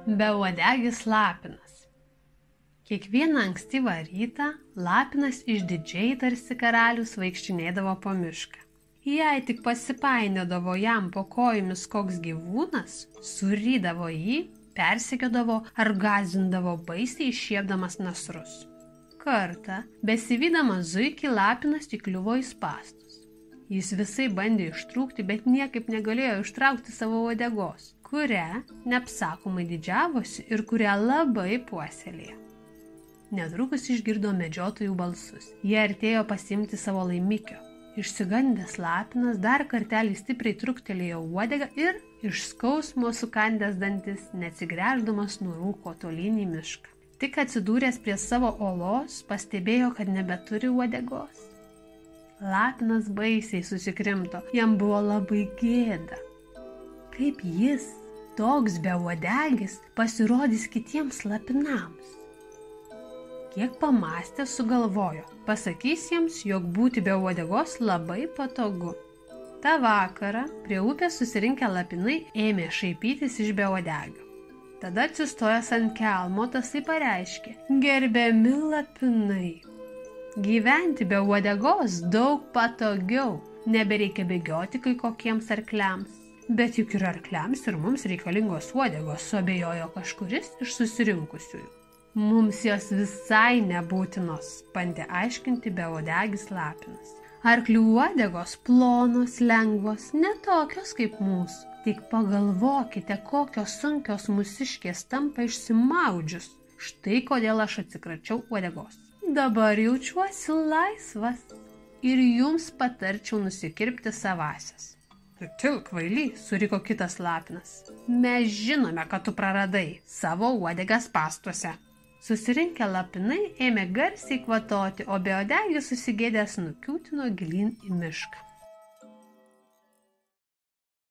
Beuodegis lapinas. Kiekvieną ankstyvą rytą lapinas išdidžiai tarsi karalius vaikštinėdavo po mišką. Jei tik pasipainiodavo jam po kojomis koks gyvūnas, surydavo jį, persekiodavo ar gąsdindavo baisiai iššiepdamas nasrus. Kartą, besivydamas zuikį, lapinas įkliuvo į spąstus. Jis visai bandė ištrūkti, bet niekaip negalėjo ištraukti savo uodegos, kurią neapsakomai didžiavosi ir kurią labai puoselėjo. Netrukus išgirdo medžiotojų balsus. Jie artėjo pasiimti savo laimikio. Išsigandęs lapinas dar kartelį stipriai truktelėjo uodegą ir iš skausmo sukandęs dantis, neatsigręždamas nurūko tolyn į mišką. Tik atsidūręs prie savo olos, pastebėjo, kad nebeturi uodegos. Lapinas baisiai susikrimto, jam buvo labai gėda. Kaip jis, toks beuodegis, pasirodys kitiems lapinams? Kiek pamąstęs sugalvojo, pasakys jiems, jog būti be uodegos labai patogu. Ta vakarą prie upės susirinkę lapinai ėmė šaipytis iš beuodegio. Tada atsistojęs ant kelmo tasai pareiškė: gerbiami lapinai, gyventi be uodegos daug patogiau, nebereikia bėgioti kai kokiems arkliams. Bet juk ir arkliams ir mums reikalingos uodegos, suabejojo kažkuris iš susirinkusiųjų. Mums jos visai nebūtinos, bandė aiškinti beuodegis lapinas. Arklių uodegos plonos, lengvos, ne tokios kaip mūsų. Tik pagalvokite, kokios sunkios mūsiškės tampa išsimaudžius. Štai kodėl aš atsikračiau uodegos. Dabar jaučiuosi laisvas ir jums patarčiau nusikirpti savasias. Tilk, kvaily, suriko kitas lapinas. Mes žinome, kad tu praradai savo uodegas spąstuose. Susirinkę lapinai ėmė garsiai kvatoti, o beuodegis susigėdęs nukiūtino gilyn į mišką.